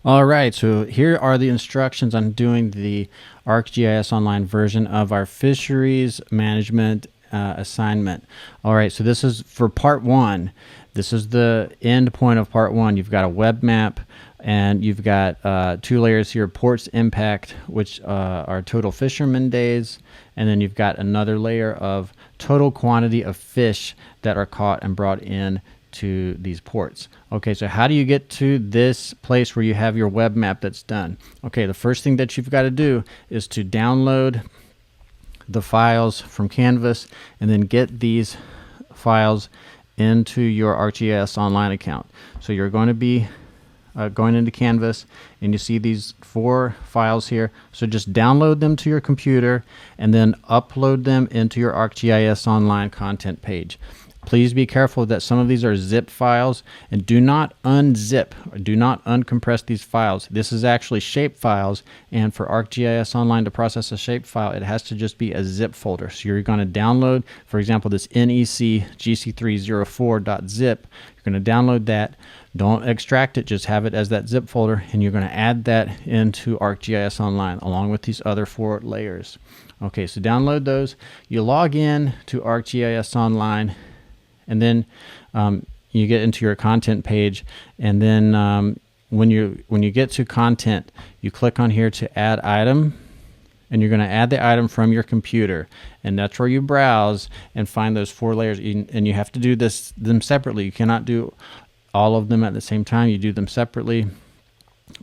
All right, so here are the instructions on doing the ArcGIS Online version of our fisheries management assignment. All right, so this is for part one. This is the end point of part one. You've got a web map and you've got two layers here, ports impact, which are total fisherman days, and then you've got another layer of total quantity of fish that are caught and brought in to these ports. Okay, so how do you get to this place where you have your web map that's done? Okay, the first thing that you've got to do is to download the files from Canvas and then get these files into your ArcGIS Online account. So you're going to be going into Canvas and you see these 4 files here. So just download them to your computer and then upload them into your ArcGIS Online content page. Please be careful that some of these are zip files, and do not unzip or do not uncompress these files. This is actually shape files, and for ArcGIS Online to process a shape file, it has to just be a zip folder. So you're going to download, for example, this NEC GC304.zip. You're going to download that. Don't extract it, just have it as that zip folder, and you're going to add that into ArcGIS Online along with these other 4 layers. Okay, so download those. You log in to ArcGIS Online, and then you get into your content page, and then when you get to content, you click on here to add item, and you're going to add the item from your computer, and that's where you browse and find those 4 layers. And you have to do them separately. You cannot do all of them at the same time. You do them separately.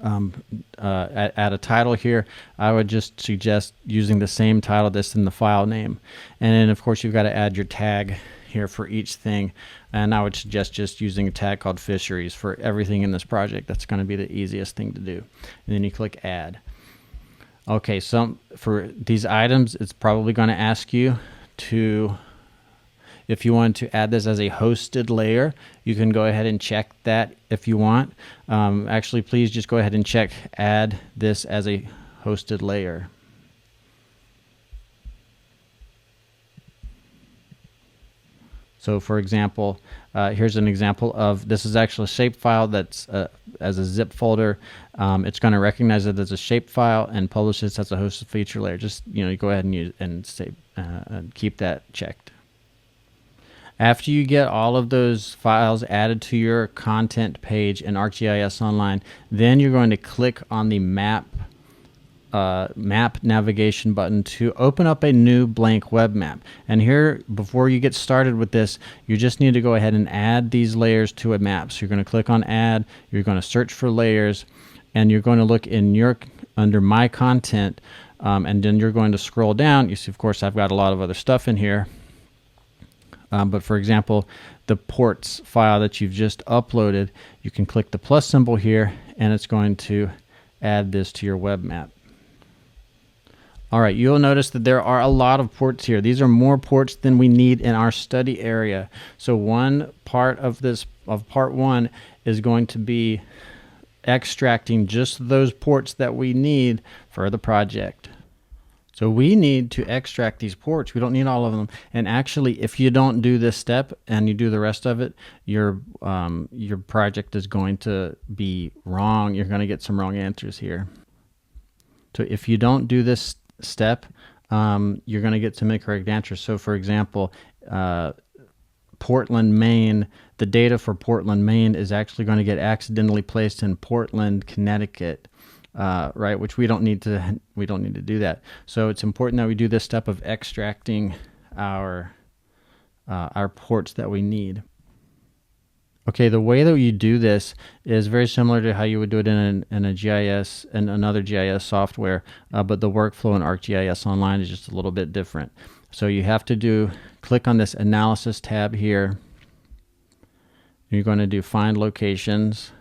Add a title here. I would just suggest using the same title that's in the file name, and then of course you've got to add your tag here for each thing, and I would suggest just using a tag called Fisheries for everything in this project. That's going to be the easiest thing to do. And then you click add. Okay, so for these items, it's probably going to ask you to, if you want to add this as a hosted layer, you can go ahead and check that if you want. Actually, please just go ahead and check add this as a hosted layer. So for example, here's an example of, this is actually a shape file that's as a zip folder. It's going to recognize it as a shape file and publish this as a hosted feature layer. Just, you go ahead and use and save and keep that checked. After you get all of those files added to your content page in ArcGIS Online, then you're going to click on the map navigation button to open up a new blank web map. And here, before you get started with this, you just need to go ahead and add these layers to a map. So you're going to click on add, you're going to search for layers, and you're going to look in under my content, and then you're going to scroll down. You see, of course, I've got a lot of other stuff in here, but for example, the ports file that you've just uploaded, you can click the plus symbol here and it's going to add this to your web map. All right, you'll notice that there are a lot of ports here. These are more ports than we need in our study area. So one part of part one is going to be extracting just those ports that we need for the project. So we need to extract these ports. We don't need all of them. And actually, if you don't do this step and you do the rest of it, your project is going to be wrong. You're going to get some wrong answers here. So if you don't do this step, you're going to get some incorrect answers. So for example, Portland, Maine, the data for Portland, Maine is actually going to get accidentally placed in Portland, Connecticut, right? Which we don't need to do that. So it's important that we do this step of extracting our ports that we need. Okay, the way that you do this is very similar to how you would do it in a GIS and another GIS software, but the workflow in ArcGIS Online is just a little bit different. So you have to click on this analysis tab here. You're going to do find locations,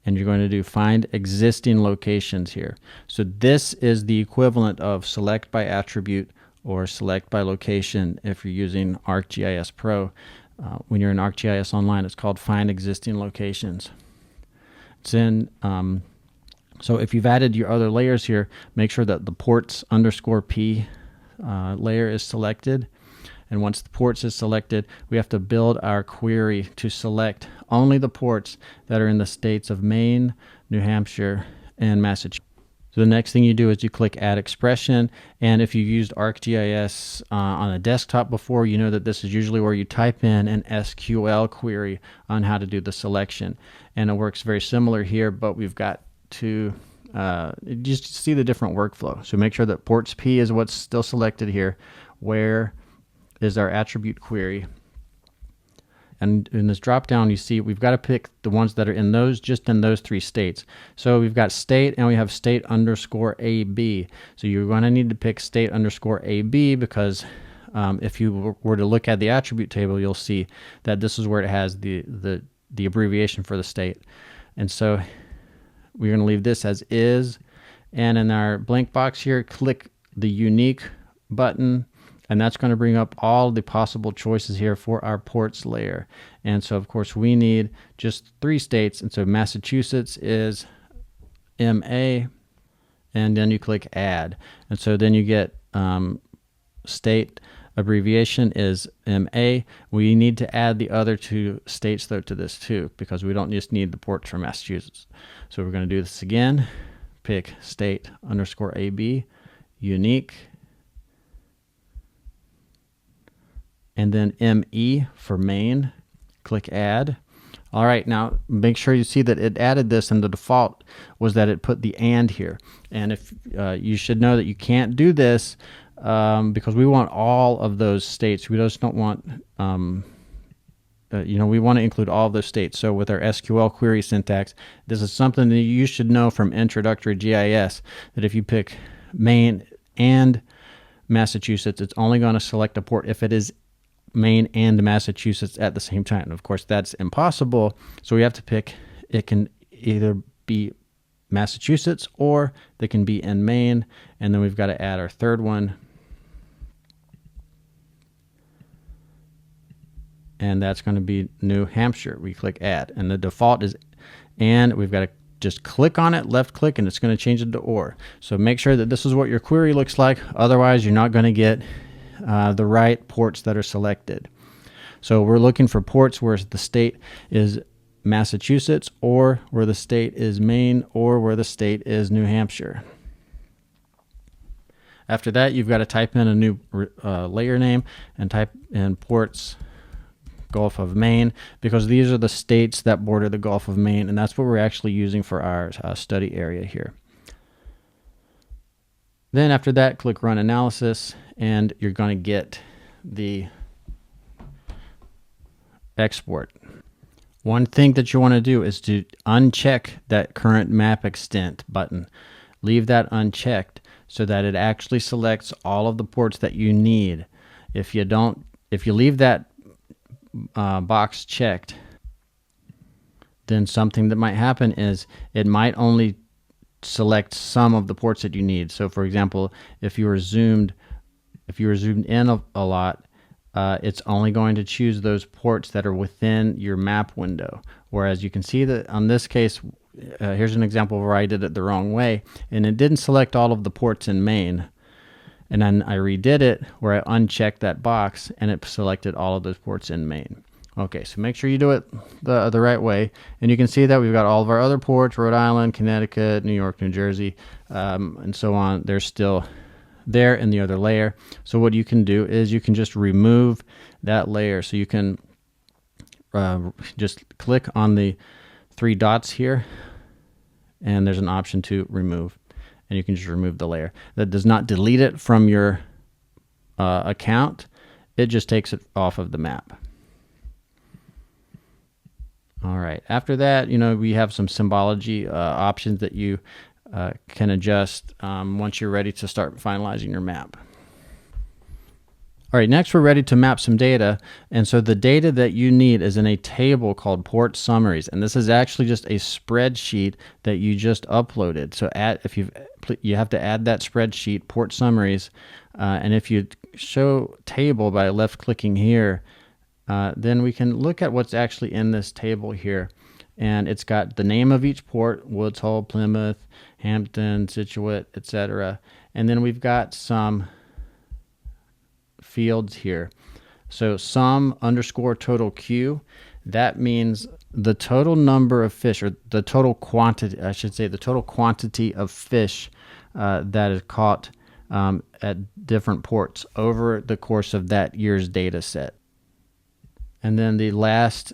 and you're going to do find existing locations here. So this is the equivalent of select by attribute or select by location if you're using ArcGIS Pro. When you're in ArcGIS Online, it's called Find Existing Locations. It's in, so if you've added your other layers here, make sure that the ports _P layer is selected. And once the ports is selected, we have to build our query to select only the ports that are in the states of Maine, New Hampshire, and Massachusetts. So the next thing you do is you click Add Expression, and if you used ArcGIS on a desktop before, you know that this is usually where you type in an SQL query on how to do the selection. And it works very similar here, but we've got to just see the different workflow. So make sure that ports P is what's still selected here. Where is our attribute query? And in this drop down, you see we've got to pick the ones that are in those, just in those 3 states. So we've got state, and we have state underscore AB. So you're going to need to pick state underscore AB, because if you were to look at the attribute table, you'll see that this is where it has the abbreviation for the state. And so we're going to leave this as is. And in our blank box here, click the unique button, and that's going to bring up all the possible choices here for our ports layer. And so, of course, we need just 3 states. And so Massachusetts is MA, and then you click Add. And so then you get state abbreviation is MA. We need to add the other 2 states, though, to this, too, because we don't just need the ports for Massachusetts. So we're going to do this again. Pick state underscore AB, unique, and then ME for Maine. Click Add. All right, now make sure you see that it added this, and the default was that it put the and here. And if you should know that you can't do this because we want all of those states. We just don't want, we want to include all of those states. So with our SQL query syntax, this is something that you should know from introductory GIS, that if you pick Maine and Massachusetts, it's only going to select a port if it is Maine and Massachusetts at the same time. And of course, that's impossible. So we have to pick, it can either be Massachusetts or they can be in Maine. And then we've got to add our 3rd one. And that's going to be New Hampshire. We click Add, and the default is and. We've got to just click on it, left click, and it's going to change it to or. So make sure that this is what your query looks like. Otherwise, you're not going to get the right ports that are selected. So we're looking for ports where the state is Massachusetts, or where the state is Maine, or where the state is New Hampshire. After that, you've got to type in a new layer name and type in ports Gulf of Maine, because these are the states that border the Gulf of Maine, and that's what we're actually using for our study area here. Then after that, click Run Analysis, and you're going to get the export. One thing that you want to do is to uncheck that Current Map Extent button. Leave that unchecked so that it actually selects all of the ports that you need. If you leave that box checked, then something that might happen is it might only select some of the ports that you need. So for example, if you were zoomed in a lot, it's only going to choose those ports that are within your map window. Whereas you can see that on this case, here's an example where I did it the wrong way, and it didn't select all of the ports in Maine. And then I redid it where I unchecked that box, and it selected all of those ports in Maine. Okay, so make sure you do it the right way. And you can see that we've got all of our other ports, Rhode Island, Connecticut, New York, New Jersey, and so on. They're still there in the other layer. So what you can do is you can just remove that layer. So you can just click on the 3 dots here, and there's an option to remove. And you can just remove the layer. That does not delete it from your account. It just takes it off of the map. All right. After that, we have some symbology options that you can adjust once you're ready to start finalizing your map. All right, next we're ready to map some data. And so the data that you need is in a table called Port Summaries. And this is actually just a spreadsheet that you just uploaded. So you have to add that spreadsheet, Port Summaries. And if you show table by left clicking here, then we can look at what's actually in this table here. And it's got the name of each port, Woods Hole, Plymouth, Hampton, Scituate, etc. And then we've got some fields here. So sum underscore total Q, that means the total number of fish, or the total quantity, I should say, the total quantity of fish that is caught at different ports over the course of that year's data set. And then the last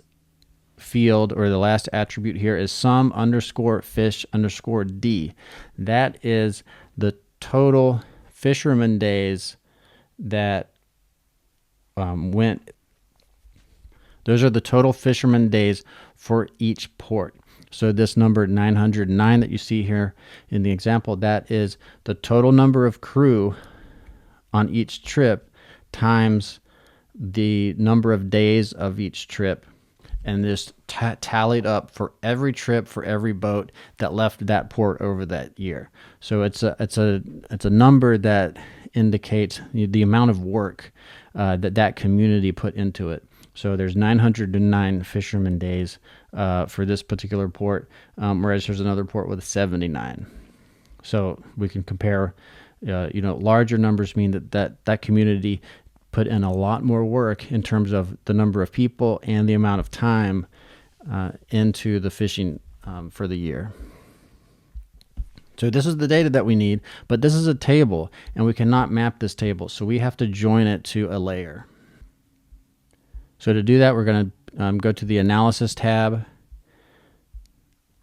field, or the last attribute here, is sum underscore fish underscore D. That is the total fisherman days that went. Those are the total fisherman days for each port. So this number 909 that you see here in the example, that is the total number of crew on each trip times the number of days of each trip, and this tallied up for every trip for every boat that left that port over that year. So it's a number that indicates the amount of work that community put into it. So there's 909 fisherman days for this particular port, whereas there's another port with 79. So we can compare. Larger numbers mean that community put in a lot more work in terms of the number of people and the amount of time into the fishing for the year. So this is the data that we need, but this is a table, and we cannot map this table, so we have to join it to a layer. So to do that, we're going to go to the Analysis tab.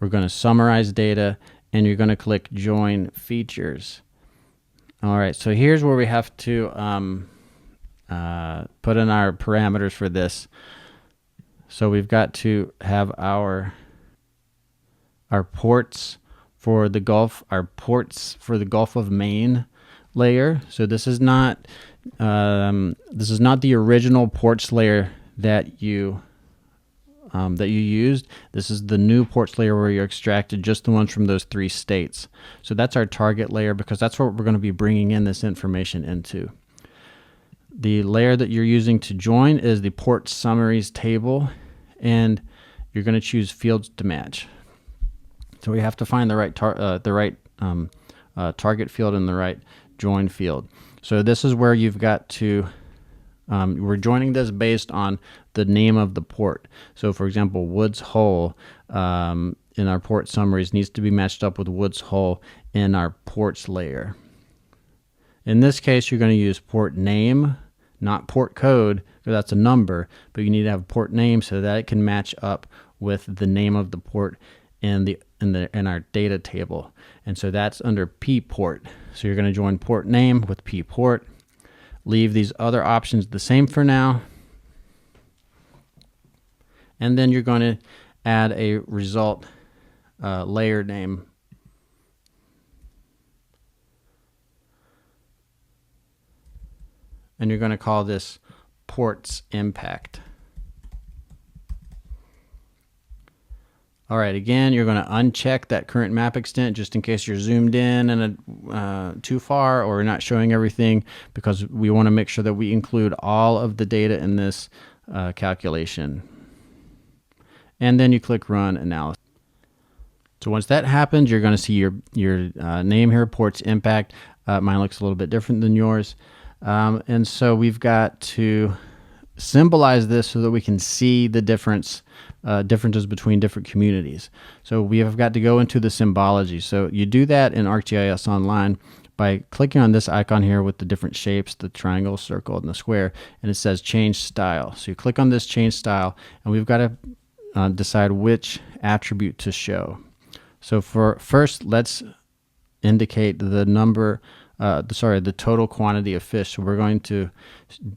We're going to summarize data, and you're going to click Join Features. All right, so here's where we have to put in our parameters for this. So we've got to have our ports for the Gulf, of Maine layer. So this is not the original ports layer that you used. This is the new ports layer where you extracted just the ones from those 3 states. So that's our target layer, because that's what we're going to be bringing in this information into. The layer that you're using to join is the port summaries table, and you're going to choose fields to match. So we have to find the right target field and the right join field. So this is where you've got to. We're joining this based on the name of the port. So, for example, Woods Hole in our port summaries needs to be matched up with Woods Hole in our ports layer. In this case, you're going to use port name, not port code, because that's a number, but you need to have port name so that it can match up with the name of the port in our data table. And so that's under P port. So you're going to join port name with P port. Leave these other options the same for now. And then you're going to add a result layer name. And you're going to call this ports impact. All right, again, you're going to uncheck that current map extent just in case you're zoomed in and too far or not showing everything, because we want to make sure that we include all of the data in this calculation. And then you click Run Analysis. So once that happens, you're going to see your name here, ports impact. Mine looks a little bit different than yours. And so we've got to symbolize this so that we can see the differences between different communities. So we have got to go into the symbology. So you do that in ArcGIS Online by clicking on this icon here with the different shapes, the triangle, circle, and the square, and it says Change Style. So you click on this Change Style, and we've got to decide which attribute to show. So first, let's indicate the number, the total quantity of fish. So we're going to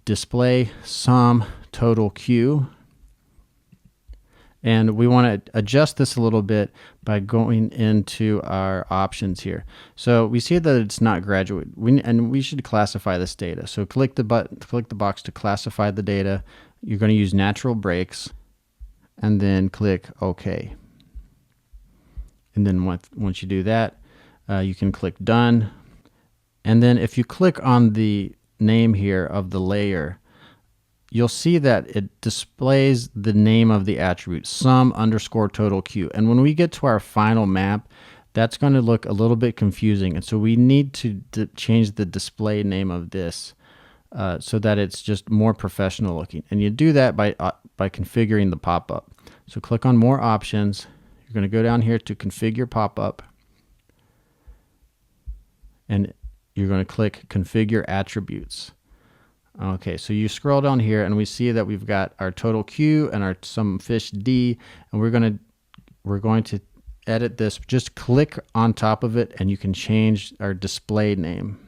display sum total Q. And we want to adjust this a little bit by going into our options here. So we see that it's not graduate, and we should classify this data. So click the box to classify the data. You're going to use natural breaks, and then click OK. And then once you do that, you can click Done. And then if you click on the name here of the layer, you'll see that it displays the name of the attribute, sum underscore total Q. And when we get to our final map, that's going to look a little bit confusing. And so we need to change the display name of this so that it's just more professional looking. And you do that by configuring the pop-up. So click on more options. You're going to go down here to configure pop-up, and you're going to click configure attributes. Okay, so you scroll down here and we see that we've got our total Q and our some fish D, and we're going to edit this. Just click on top of it and you can change our display name.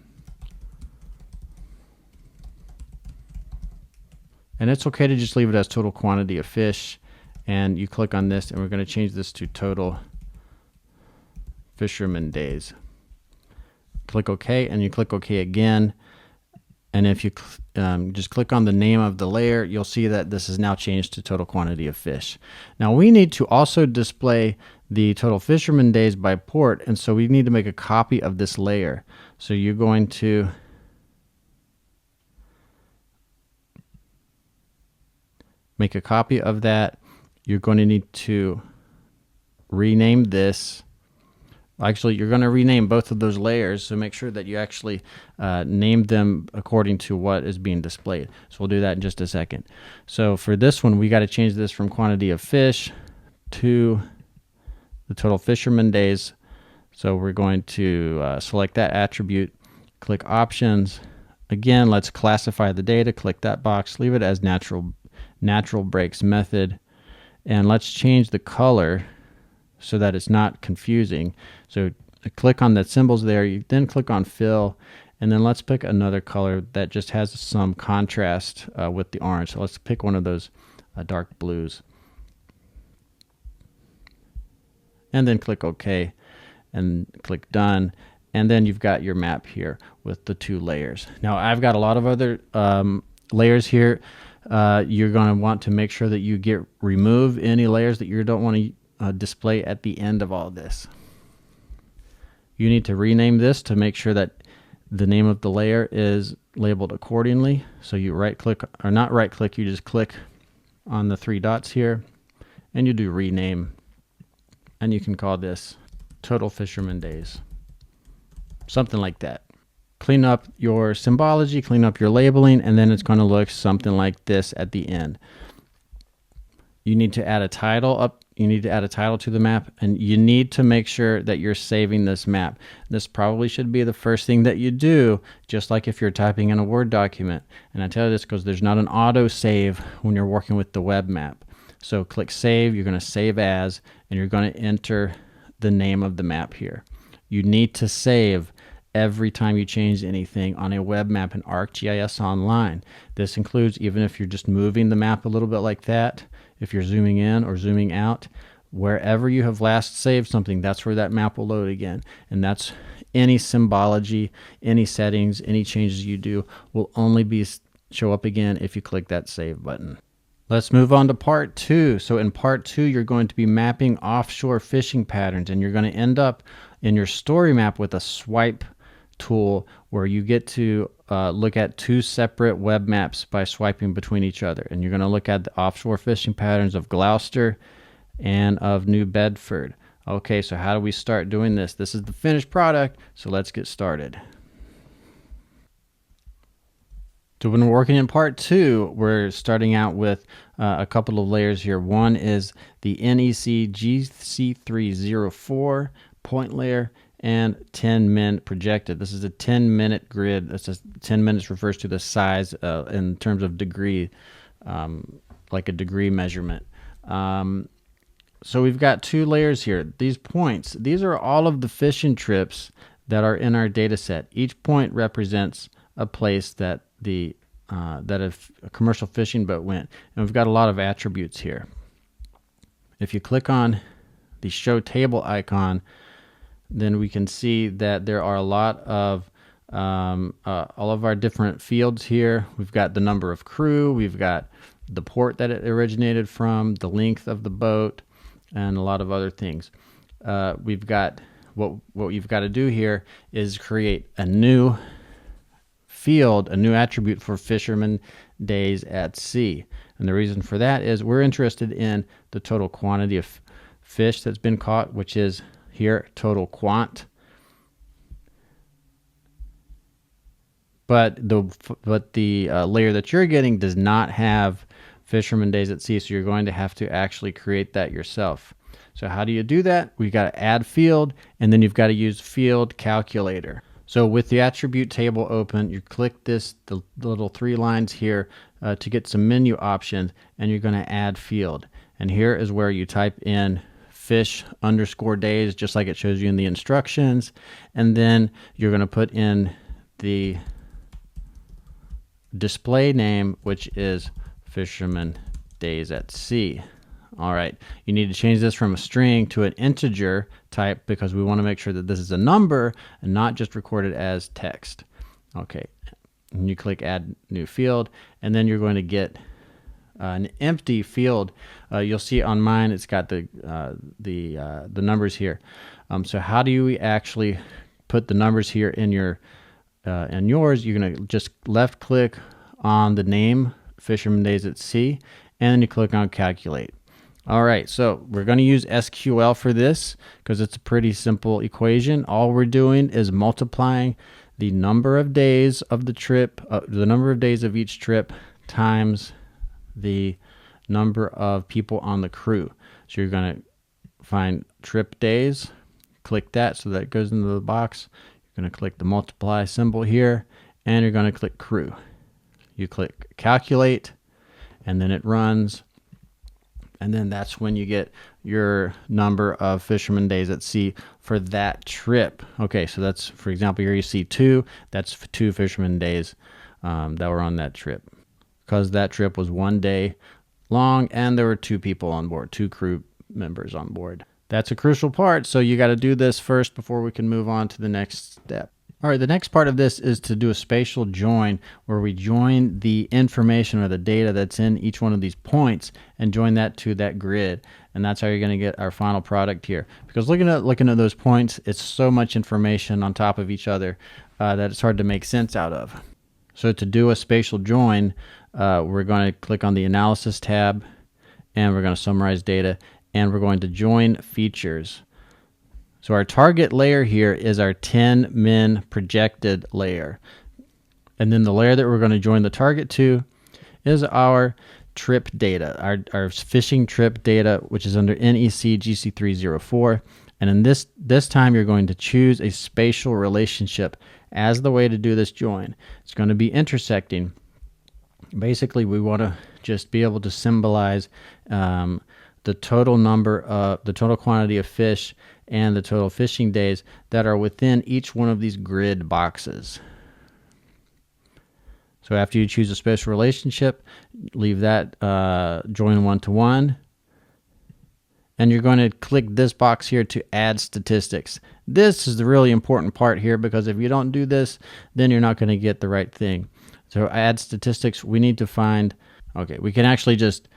And it's okay to just leave it as total quantity of fish, and you click on this and we're going to change this to total fisherman days. Click OK, and you click OK again. And if you just click on the name of the layer, you'll see that this is now changed to total quantity of fish. Now we need to also display the total fisherman days by port, and so we need to make a copy of this layer. So you're going to make a copy of that. You're going to need to rename this. Actually, you're going to rename both of those layers, so make sure that you actually name them according to what is being displayed. So we'll do that in just a second. So for this one, we got to change this from quantity of fish to the total fisherman days. So we're going to select that attribute, click options. Again, let's classify the data. Click that box, leave it as natural breaks method, and let's change the color so that it's not confusing. So click on the symbols there, you then click on fill, and then let's pick another color that just has some contrast with the orange. So let's pick one of those dark blues. And then click OK and click done. And then you've got your map here with the 2 layers. Now I've got a lot of other layers here. You're going to want to make sure that you remove any layers that you don't want to display at the end of all this. You need to rename this to make sure that the name of the layer is labeled accordingly. So you right click, or not right click, you just click on the 3 dots here and you do rename, and you can call this total fisherman days, something like that. Clean up your symbology, clean up your labeling, and then it's going to look something like this at the end. You need to add a title up. You need to add a title to the map, and you need to make sure that you're saving this map. This probably should be the first thing that you do, just like if you're typing in a Word document. And I tell you this because there's not an auto save when you're working with the web map. So click save, you're going to save as, and you're going to enter the name of the map here. You need to save every time you change anything on a web map in ArcGIS Online. This includes even if you're just moving the map a little bit like that, if you're zooming in or zooming out, wherever you have last saved something, that's where that map will load again. And that's any symbology, any settings, any changes you do will only show up again if you click that save button. Let's move on to part 2. So in part 2, you're going to be mapping offshore fishing patterns, and you're going to end up in your StoryMap with a swipe tool where you get to look at 2 separate web maps by swiping between each other. And you're going to look at the offshore fishing patterns of Gloucester and of New Bedford. Okay, so how do we start doing this? This is the finished product, so let's get started. So when we're working in part 2, we're starting out with a couple of layers here. One is the NEC GC304 point layer and 10-minute projected. This is a 10-minute grid. That's just 10 minutes refers to the size in terms of degree, like a degree measurement. So we've got 2 layers here. These points, these are all of the fishing trips that are in our data set. Each point represents a place that a commercial fishing boat went. And we've got a lot of attributes here. If you click on the show table icon, then we can see that there are a lot of all of our different fields here. We've got the number of crew, we've got the port that it originated from, the length of the boat, and a lot of other things. We've got what you've got to do here is create a new field, a new attribute for fisherman days at sea. And the reason for that is we're interested in the total quantity of fish that's been caught, which is here total quant. But the layer that you're getting does not have fisherman days at sea. So you're going to have to actually create that yourself. So how do you do that? We got to add field, and then you've got to use field calculator. So with the attribute table open, you click the little 3 lines here to get some menu options, and you're going to add field. And here is where you type in fish_days, just like it shows you in the instructions. And then you're going to put in the display name, which is fisherman days at sea. All right, you need to change this from a string to an integer type because we want to make sure that this is a number and not just recorded as text. Okay, and you click add new field, and then you're going to get an empty field. You'll see on mine it's got the numbers here. So how do you actually put the numbers here in your in yours? You're going to just left click on the name fisherman days at sea, and then you click on calculate. All right, so we're going to use SQL for this because it's a pretty simple equation. All we're doing is multiplying the number of days of the trip, the number of days of each trip times the number of people on the crew. So you're going to find trip days, click that so that it goes into the box. You're going to click the multiply symbol here, and you're going to click crew. You click calculate, and then it runs. And then that's when you get your number of fisherman days at sea for that trip. Okay, so that's, for example, here you see 2. That's 2 fisherman days that were on that trip. Because that trip was 1 day long and there were 2 people on board, 2 crew members on board. That's a crucial part, so you got to do this first before we can move on to the next step. All right, the next part of this is to do a spatial join where we join the information or the data that's in each one of these points and join that to that grid. And that's how you're going to get our final product here. Because looking at those points, it's so much information on top of each other that it's hard to make sense out of. So to do a spatial join, we're going to click on the analysis tab, and we're going to summarize data, and we're going to join features. So our target layer here is our 10 min projected layer. And then the layer that we're going to join the target to is our trip data, our fishing trip data, which is under NEC GC304. And in this time, you're going to choose a spatial relationship as the way to do this join. It's going to be intersecting. Basically, we want to just be able to symbolize the total quantity of fish and the total fishing days that are within each one of these grid boxes. So after you choose a spatial relationship, leave that join 1-to-1, and you're going to click this box here to add statistics. This is the really important part here, because if you don't do this, then you're not going to get the right thing. So add statistics, we need to find, okay, we can actually just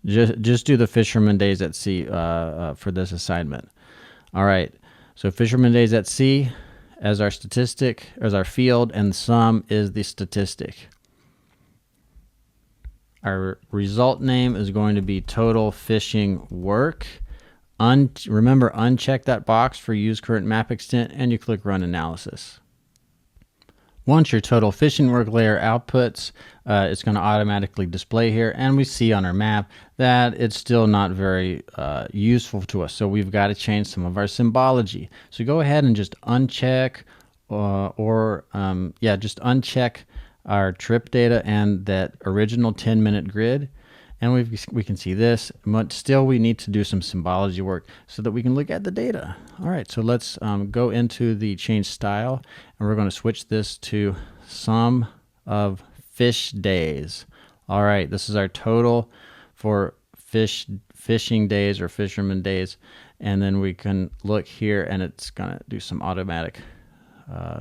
do the fisherman days at sea for this assignment. All right, so fisherman days at sea as our statistic, as our field, and sum is the statistic. Our result name is going to be total fishing work. Remember, uncheck that box for use current map extent, and you click run analysis. Once your total fishing work layer outputs, it's going to automatically display here, and we see on our map that it's still not very useful to us. So we've got to change some of our symbology. So go ahead and just uncheck just uncheck our trip data and that original 10-minute grid, and we can see this, but still we need to do some symbology work so that we can look at the data. All right, so let's go into the change style, and we're going to switch this to sum of fish days. All right, this is our total for fishing days or fisherman days, and then we can look here, and it's going to do some automatic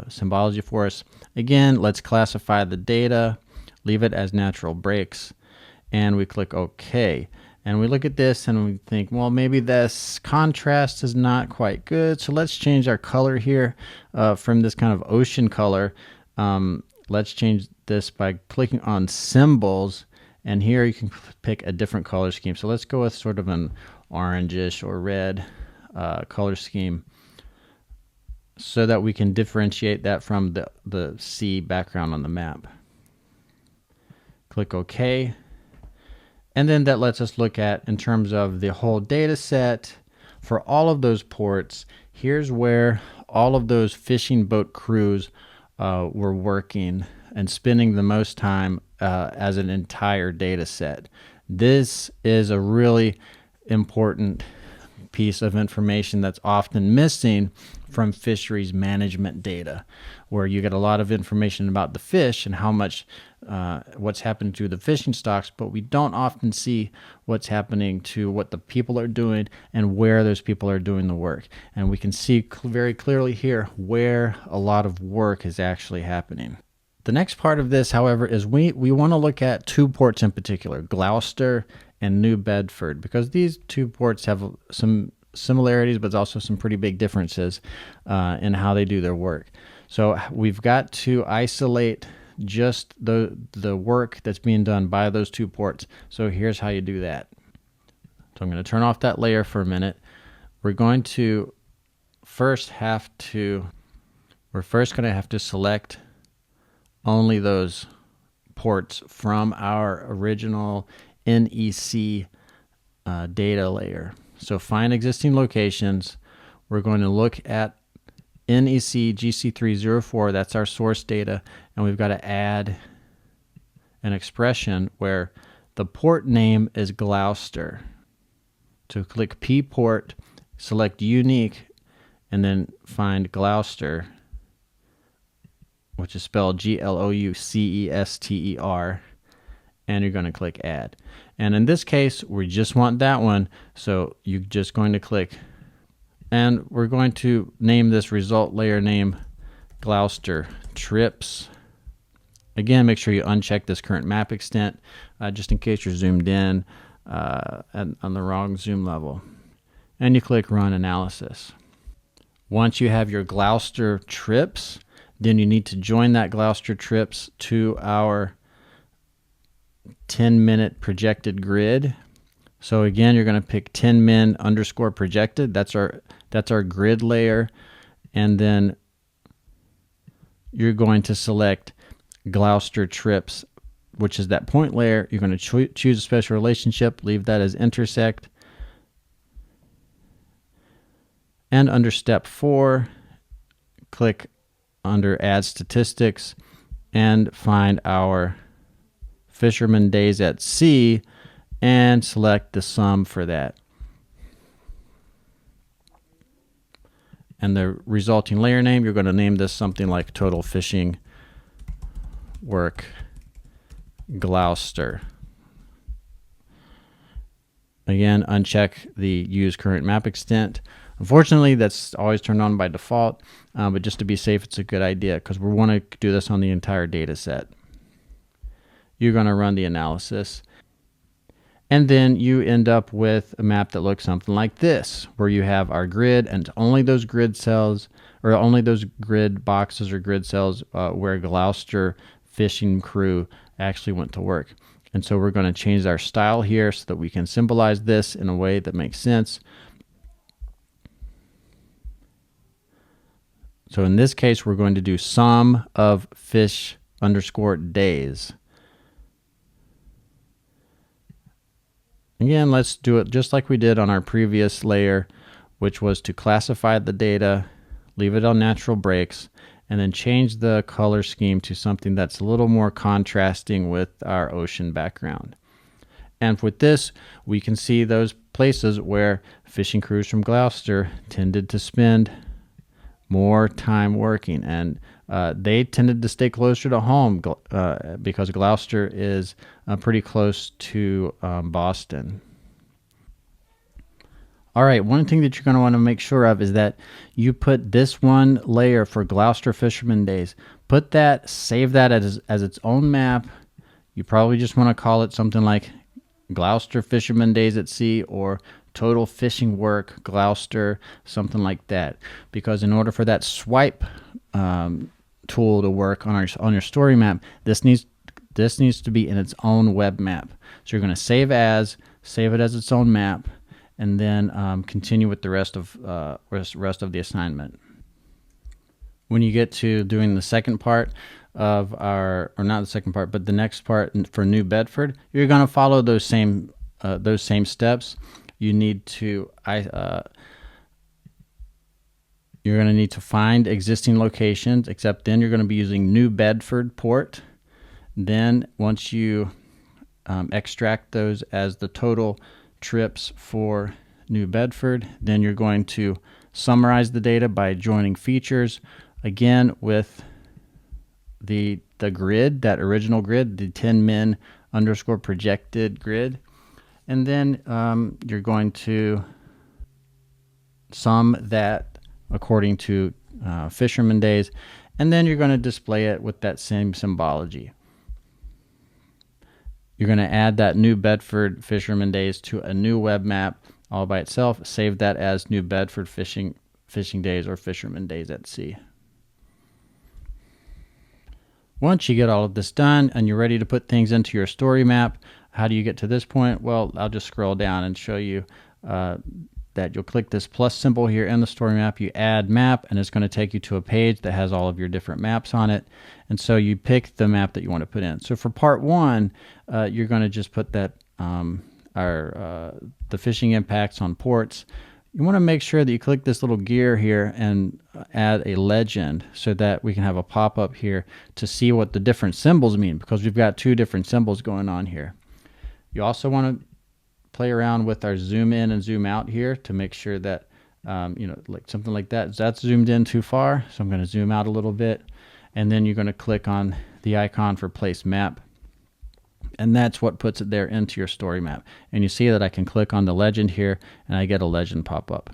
symbology for us. Again, let's classify the data, leave it as natural breaks, and we click OK. And we look at this and we think, well, maybe this contrast is not quite good. So let's change our color here from this kind of ocean color. Let's change this by clicking on symbols. And here you can pick a different color scheme. So let's go with sort of an orangish or red color scheme so that we can differentiate that from the sea background on the map. Click OK. And then that lets us look at, in terms of the whole data set for all of those ports, here's where all of those fishing boat crews were working and spending the most time as an entire data set. This is a really important piece of information that's often missing from fisheries management data, where you get a lot of information about the fish and how much what's happening to the fishing stocks, but we don't often see what's happening to what the people are doing and where those people are doing the work. And we can see very clearly here where a lot of work is actually happening. The next part of this, however, is we want to look at two ports in particular, Gloucester and New Bedford, because these two ports have some similarities, but also some pretty big differences in how they do their work. So we've got to isolate just the work that's being done by those two ports. So here's how you do that. So I'm going to turn off that layer for a minute. We're going to first have to select only those ports from our original NEC data layer. So find existing locations. We're going to look at NEC GC304, that's our source data, and we've got to add an expression where the port name is Gloucester. So click P port, select unique, and then find Gloucester, which is spelled Gloucester, and you're going to click add. And in this case, we just want that one, so you're just going to click, and we're going to name this result layer name Gloucester trips. Again, make sure you uncheck this current map extent, just in case you're zoomed in on the wrong zoom level. And you click run analysis. Once you have your Gloucester trips, then you need to join that Gloucester trips to our 10-minute projected grid. So again, you're going to pick 10min underscore projected. That's our grid layer, and then you're going to select Gloucester trips, which is that point layer. You're going to choose a special relationship, leave that as intersect, and under step 4, click under add statistics and find our fisherman days at sea and select the sum for that. And the resulting layer name, you're going to name this something like total fishing work Gloucester. Again, uncheck the use current map extent. Unfortunately, that's always turned on by default, but just to be safe, it's a good idea because we want to do this on the entire data set. You're going to run the analysis, and then you end up with a map that looks something like this, where you have our grid and only those grid cells, or only those grid boxes or grid cells where Gloucester fishing crew actually went to work. And so we're going to change our style here so that we can symbolize this in a way that makes sense. So in this case, we're going to do sum of fish underscore days. Again, let's do it just like we did on our previous layer, which was to classify the data, leave it on natural breaks, and then change the color scheme to something that's a little more contrasting with our ocean background. And with this, we can see those places where fishing crews from Gloucester tended to spend more time working, and they tended to stay closer to home because Gloucester is pretty close to Boston. All right, one thing that you're going to want to make sure of is that you put this one layer for Gloucester Fisherman Days. Put that, save that as its own map. You probably just want to call it something like Gloucester Fisherman Days at Sea, or Total Fishing Work Gloucester, something like that. Because in order for that swipe tool to work on your story map, this needs to be in its own web map. So you're going to save it as its own map, and then continue with the rest of the assignment. When you get to doing the second part, of our, or not the second part, but the next part for New Bedford, you're going to follow those same steps. You need to you're going to need to find existing locations, except then you're going to be using New Bedford port. Then once you extract those as the total trips for New Bedford, then you're going to summarize the data by joining features, again with the grid, that original grid, the 10min _ projected grid. And then you're going to sum that according to fisherman days, and then you're going to display it with that same symbology. You're going to add that New Bedford fisherman days to a new web map all by itself. Save that as New Bedford fishing days or fisherman days at sea. Once you get all of this done and you're ready to put things into your story map, how do you get to this point? Well, I'll just scroll down and show you that you'll click this plus symbol here in the story map. You add map, and it's going to take you to a page that has all of your different maps on it. And so you pick the map that you want to put in. So for part one, you're going to just put that the fishing impacts on ports. You want to make sure that you click this little gear here and add a legend so that we can have a pop-up here to see what the different symbols mean, because we've got two different symbols going on here. You also want to play around with our zoom in and zoom out here to make sure that, like something like that, that's zoomed in too far. So I'm going to zoom out a little bit, and then you're going to click on the icon for place map. And that's what puts it there into your story map. And you see that I can click on the legend here and I get a legend pop up.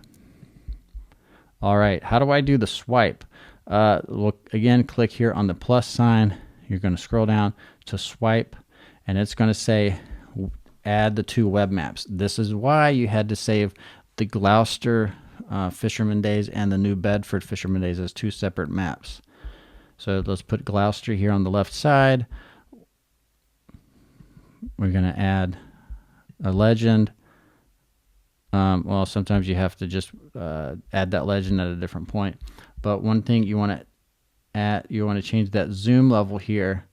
All right, how do I do the swipe? Again, click here on the plus sign. You're going to scroll down to swipe, and it's going to say add the two web maps. This is why you had to save the Gloucester fisherman days and the New Bedford fisherman days as two separate maps. So let's put Gloucester here on the left side. We're going to add a legend. Well, sometimes you have to just add that legend at a different point. But one thing you want to add, you want to change that zoom level here.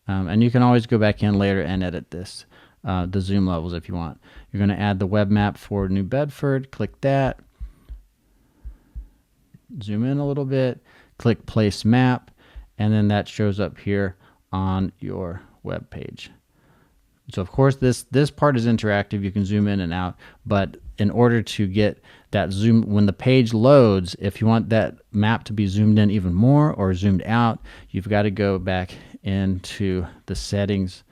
And you can always go back in later and edit this, the zoom levels if you want. You're going to add the web map for New Bedford. Click that. Zoom in a little bit. Click place map. And then that shows up here on your web page. So of course this part is interactive. You can zoom in and out, but in order to get that zoom, when the page loads, if you want that map to be zoomed in even more or zoomed out, you've got to go back into the settings,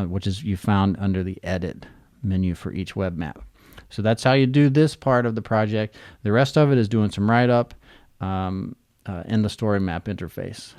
which is you found under the edit menu for each web map. So that's how you do this part of the project. The rest of it is doing some write-up in the story map interface.